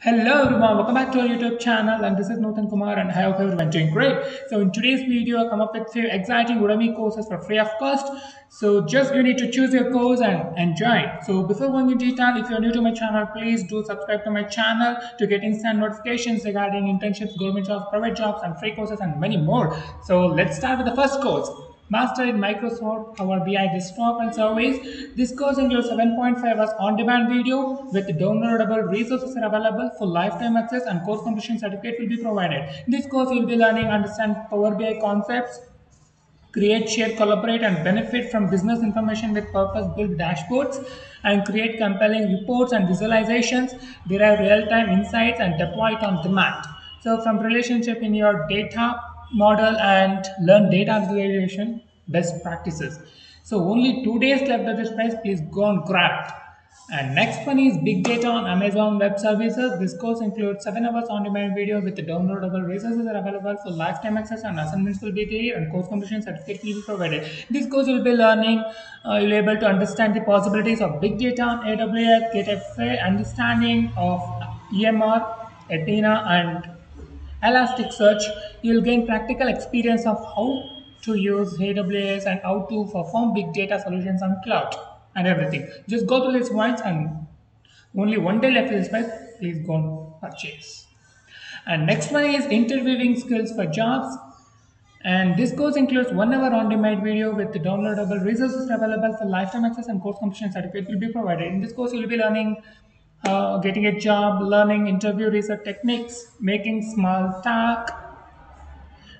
Hello everyone, welcome back to our YouTube channel, and this is Nutan Kumar, and I hope everyone doing great. So in today's video I come up with few exciting Udemy courses for free of cost. So just you need to choose your course and join. So before going into detail, if you're new to my channel, please do subscribe to my channel to get instant notifications regarding internships, government jobs, private jobs, and free courses and many more. So let's start with the first course. Master in Microsoft Power BI Desktop and Surveys. This course includes 7.5 hours on-demand video with downloadable resources are available for lifetime access, and course completion certificate will be provided. In this course, you will be learning understand Power BI concepts, create, share, collaborate, and benefit from business information with purpose-built dashboards, and create compelling reports and visualizations, derive real-time insights, and deploy it on demand. So from relationship in your data model and learn data visualization best practices. So only 2 days left of this price. Please go and grab it. And next one is Big Data on Amazon Web Services. This course includes 7 hours on-demand video with the downloadable resources are available for lifetime access, and assignments will be there, and course completion certificate will be provided. This course will be learning, you'll be able to understand the possibilities of big data on AWS, get a fair understanding of EMR, Athena, and Elasticsearch. You'll gain practical experience of how to use AWS and how to perform big data solutions on cloud and everything. Just go through these points, and only 1 day left in this price. Please go and purchase. And next one is interviewing skills for jobs. And this course includes 1 hour on-demand video with the downloadable resources available for lifetime access, and course completion certificate will be provided. In this course, you'll be learning getting a job, learning interview research techniques, making small talk,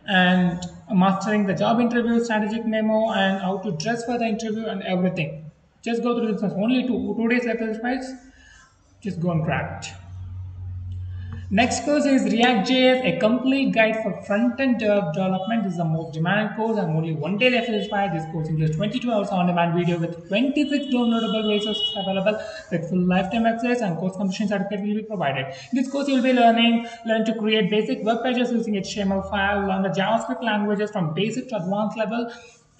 and mastering the job interview strategic memo, and how to dress for the interview and everything. Just go through this. Only two days left of this price. Just go and grab it. Next course is React.js, a complete guide for front-end development. This is the most demanding course, and only 1 day left is expired. This course includes 22 hours on-demand video with 26 downloadable resources available with full lifetime access, and course completion certificate will be provided. In this course, you will be learn to create basic web pages using HTML5, learn the JavaScript languages from basic to advanced level,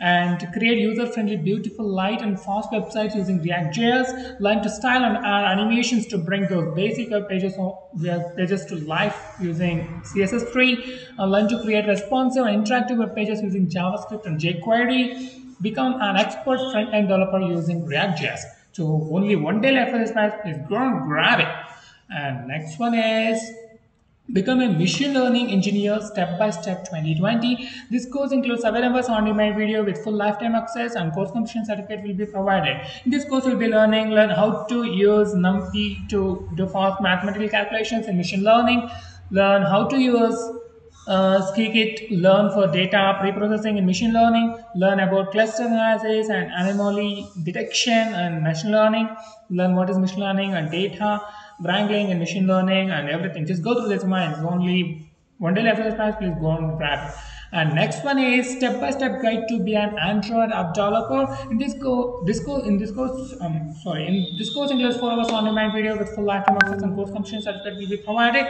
and create user-friendly, beautiful, light and fast websites using React.js. Learn to style and add animations to bring those basic web pages to life using CSS3. Learn to create responsive and interactive web pages using JavaScript and jQuery. Become an expert front-end developer using React.js. So only 1 day left for this price. Please go and grab it. And next one is Become a Machine Learning Engineer Step by Step 2020. This course includes 7 hours on-demand video with full lifetime access, and course completion certificate will be provided. In this course, you'll be learn how to use NumPy to do fast mathematical calculations in machine learning, learn how to use Scikit, learn for data pre-processing in machine learning, learn about cluster analysis and anomaly detection and machine learning, learn what is machine learning and data wrangling and machine learning and everything. Just go through this mind. It's only 1 day left of this class. Please go and grab it. And next one is step-by-step guide to be an Android app developer. In this course includes 4 hours on-demand video with full lifetime access, and course completion certificate will be provided.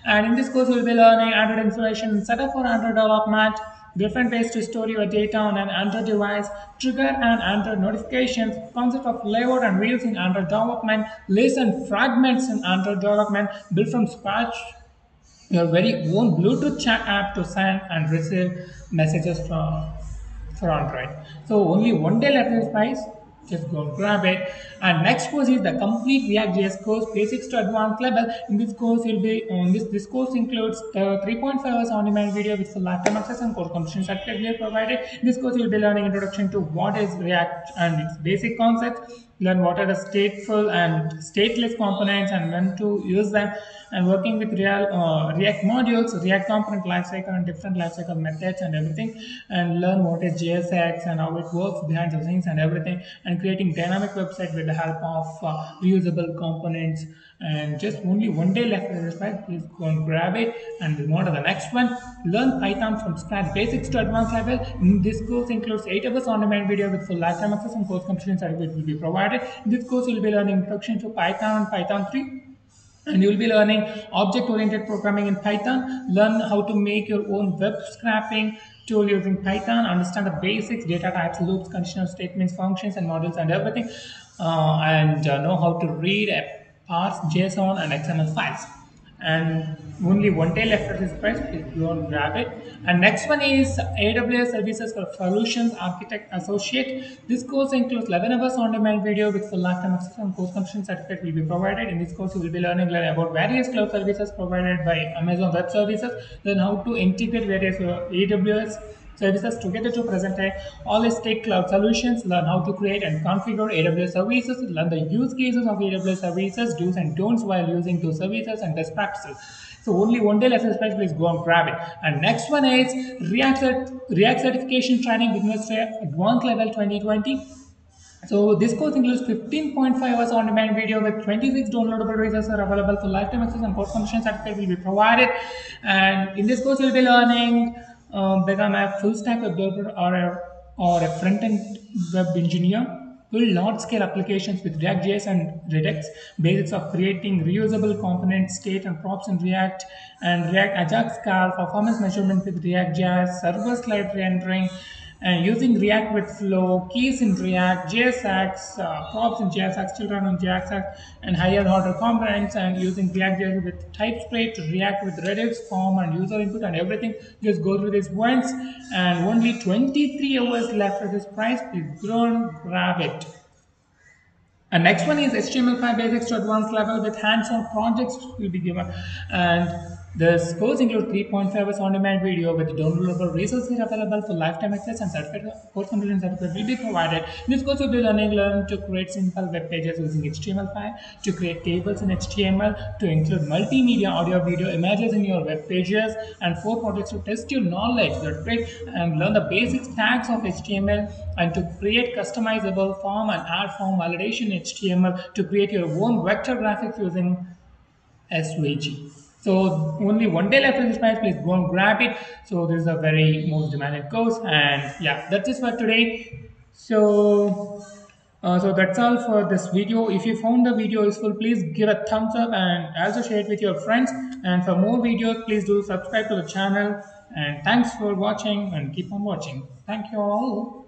And in this course, you will be learning Android installation setup for Android development, different ways to store your data on an Android device, trigger and Android notifications, concept of layout and wheels in Android development, lists and fragments in Android development, build from scratch your very own Bluetooth chat app to send and receive messages for Android. So only 1 day left in this price. Just go and grab it. And next course is the complete React.js course, basics to advanced level. In this course, you'll be on this course includes 3.5 hours on-demand video with full lifetime access, and course completion certificate will be provided. In this course, you'll be learning introduction to what is React and its basic concepts. Learn what are the stateful and stateless components and when to use them, and working with real React modules, React component lifecycle, and different lifecycle methods and everything, and learn what is JSX and how it works behind the scenes and everything, and creating dynamic website with the help of reusable components. And just only 1 day left in this slide. Please go and grab it and move on to the next one. Learn Python from scratch, basics to advanced level. This course includes 8 hours on-demand video with full lifetime access, and course completion certificate will be provided. In this course, you will be learning introduction to Python and Python 3. And you will be learning object-oriented programming in Python, learn how to make your own web scraping tool using Python, understand the basics, data types, loops, conditional statements, functions, and modules, and everything, and know how to read, parse JSON and XML files. and only one day left at this price. Please go and grab it. And next one is AWS Services for Solutions Architect Associate. This course includes 11 hours on-demand video with full lifetime access and post-completion certificate will be provided. In this course, you will be learning about various cloud services provided by Amazon Web Services, then how to integrate various AWS services together to present a holistic cloud solutions, learn how to create and configure AWS services, learn the use cases of AWS services, do's and don'ts while using those services, and best practices. So only one day lesson special, please go and grab it. And next one is React certification training business fair advanced level 2020. So this course includes 15.5 hours on-demand video with 26 downloadable resources are available for lifetime access, and post-completion certificate will be provided. And in this course, you'll be learning become a full-stack web developer or a front-end web engineer. Build large-scale applications with React.js and Redux. Basics of creating reusable components, state and props in React, and React Ajax Scala performance measurement with React.js, server-side rendering, and using React with Flow, keys in React, JSX, props in JSX, children on JSX, and higher order components, and using React.js with TypeScript, React with Redux, form and user input and everything. Just go through this once, and only 23 hours left at this price. Please go and grab it. And next one is HTML5 basics to advanced level with hands-on projects will be given. And this course includes 3.5 hours on-demand video with downloadable resources available for lifetime access, and certificate, course completion certificate will be provided. In this course, you'll be learn to create simple web pages using HTML5, to create tables in HTML, to include multimedia, audio, video, images in your web pages, and 4 projects to test your knowledge. That's great. And learn the basic tags of HTML, and to create customizable form and add form validation in HTML, to create your own vector graphics using SVG. So only one day left in this price, please go and grab it. So this is a very most demanded course, and yeah, that's it for today. So so that's all for this video. If you found the video useful, please give a thumbs up and also share it with your friends. And for more videos, please do subscribe to the channel. And thanks for watching, and keep on watching. Thank you all.